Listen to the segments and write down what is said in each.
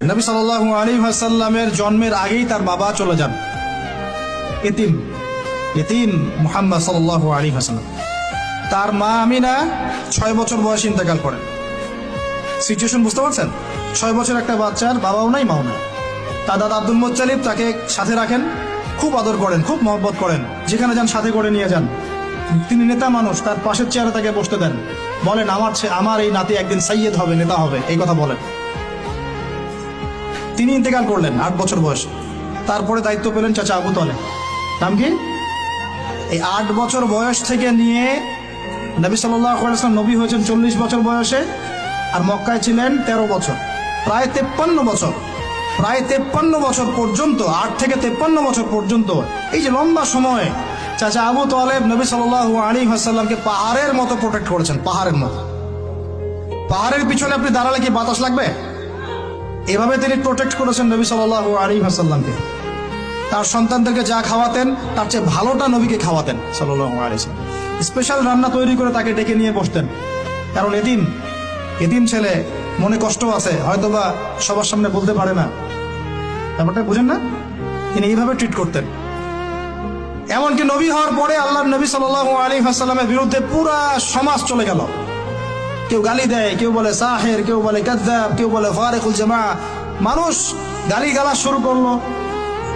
নবী সাল্লাল্লাহু আলাইহি ওয়াসাল্লামের জন্মের আগেই তার বাবা চলে যান, এতিম মুহাম্মদ সাল্লাল্লাহু আলাইহি ওয়াসাল্লাম। তার মা আমিনা 6 বছর বয়সে ইন্তেকাল করেন। সিচুয়েশন বুঝতে পারছেন? 6 বছর একটা বাচ্চার বাবাও নাই মাও নাই। তার দাদা আব্দুল মুত্তালিব তাকে সাথে রাখেন, খুব আদর করেন, খুব মহব্বত করেন, যেখানে যান সাথে করে নিয়ে যান। তিনি নেতা মানুষ, তার পাশের চেয়ারে তাকে বসতে দেন, বলেন আমার এই নাতি একদিন সাইয়্যেদ হবে, নেতা হবে, এই কথা বলেন। তিনি ইন্তেকাল করলেন 8 বছর বয়সে। তারপরে দায়িত্ব পেলেন চাচা আবু তালেব। নাম কি? এই 8 বছর বয়স থেকে নিয়ে নবী সাল্লাল্লাহু আলাইহি ওয়াসাল্লাম নবী হয়েছেন 40 বছর বয়সে, আর মক্কায় ছিলেন 13 বছর, প্রায় 53 বছর। প্রায় 53 বছর পর্যন্ত, 8 থেকে 53 বছর পর্যন্ত, এই যে লম্বা সময় চাচা আবু তালেব নবী সাল্লাল্লাহু আলাইহি ওয়াসাল্লামকে পাহাড়ের মতো প্রোটেক্ট করেছেন, পাহাড়ের মতো। পাহাড়ের পিছনে আপনি দাঁড়ালে কি বাতাস লাগবে? এভাবে তিনি প্রোটেক্ট করেছেন নবী সাল্লাল্লাহু আলাইহি ওয়াসাল্লামকে। তার সন্তানদেরকে যা খাওয়াতেন তার চেয়ে ভালোটা নবীকে খাওয়াতেন সাল্লাল্লাহু আলাইহি ওয়াসাল্লাম। স্পেশাল রান্না তৈরি করে তাকে ডেকে নিয়ে বসতেন, কারণ এতিম ছেলে, মনে কষ্ট আছে, হয়তোবা সবার সামনে বলতে পারে না, ব্যাপারটা বুঝেন না? তিনি এইভাবে ট্রিট করতেন। এমনকি নবী হওয়ার পরে আল্লাহর নবী সাল্লাল্লাহু আলাইহি ওয়াসাল্লামের বিরুদ্ধে পুরা সমাজ চলে গেল। কেউ গালি দেয়, কেউ বলে সাহের, কেউ বলে কাযযাব, কেউ বলে ফারিকুল জামা। মানুষ গালি গালা শুরু করলো,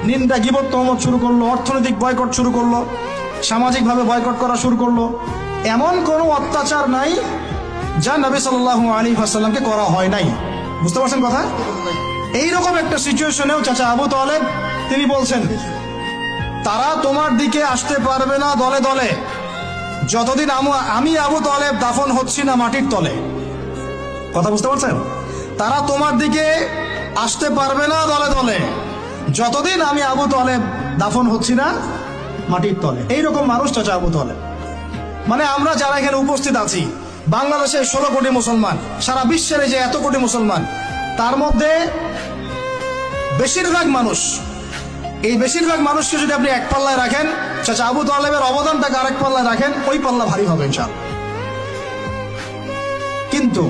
নিন্দা গীবত তহমত শুরু করলো, অর্থনৈতিক বয়কট শুরু করলো, সামাজিকভাবে বয়কট করা শুরু করলো। এমন কোনো অত্যাচার নাই যা নবী সাল্লাল্লাহু আলাইহি ওয়াসাল্লামকে করা হয় নাই। বুঝতে পারছেন কথা? এইরকম একটা সিচুয়েশনেও চাচা আবু তালেব তিনি বলছেন, তারা তোমার দিকে আসতে পারবে না দলে দলে যতদিন আমি আবু তালেব দাফন হচ্ছি না মাটির তলে। কথা বুঝতে পারছেন? তারা তোমার দিকে আসতে পারবে না দলে দলে যতদিন আমি আবু তালেব দাফন হচ্ছি না মাটির তলে। এইরকম মানুষ চাচা আবু তালেব। মানে আমরা যারা এখানে উপস্থিত আছি, বাংলাদেশের 16 কোটি মুসলমান, সারা বিশ্বের এই যে এত কোটি মুসলমান, তার মধ্যে বেশিরভাগ মানুষকে যদি আপনি এক পাল্লায় রাখেন, চাচা আবু তালেবের অবদানটাকে আরেক পাল্লায় রাখেন, ওই পাল্লা ভারী হবে ইনশাআল্লাহ। কিন্তু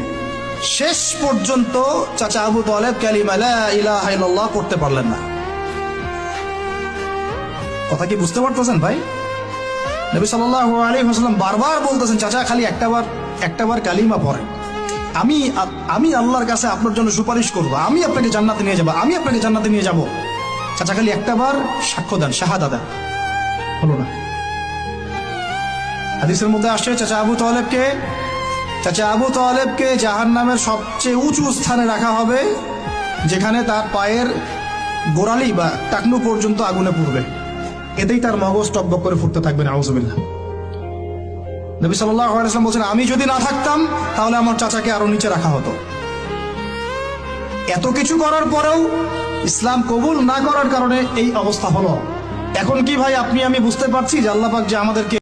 শেষ পর্যন্ত চাচা আবু তালেব কালিমা লা ইলাহা ইল্লাল্লাহ করতে পারলেন না। কথা কি বুঝতে পারতেছেন ভাই? নবী সাল্লাল্লাহু আলাইহি ওয়াসাল্লাম বারবার বলতেছেন, চাচা খালি একটাবার কালিমা পড়েন, আমি আল্লাহর কাছে আপনার জন্য সুপারিশ করবো, আমি আপনাকে জান্নাতে নিয়ে যাব, চাচা খালি একটাবার সাক্ষ্য দেন, শাহাদা দেন। হলো না। হাদিসের মধ্যে আসছে চাচা আবু তালেবকে জাহান্নামের সবচেয়ে উঁচু স্থানে রাখা হবে, যেখানে তার পায়ের গোড়ালি বা টাকনু পর্যন্ত আগুনে পুড়বে, এতেই তার মগজ টকবক করে ফুটতে থাকবে। নাউযুবিল্লাহ। নবী সাল্লাল্লাহু আলাইহি ওয়াসাল্লাম বলেছেন, আমি যদি না থাকতাম তাহলে আমার চাচাকে আরো নিচে রাখা হতো। এত কিছু করার পরেও ইসলাম কবুল না করার কারণে এই অবস্থা হলো। এখন কি ভাই আপনি আমি বুঝতে পারছি যে আল্লাহ পাক যে আমাদেরকে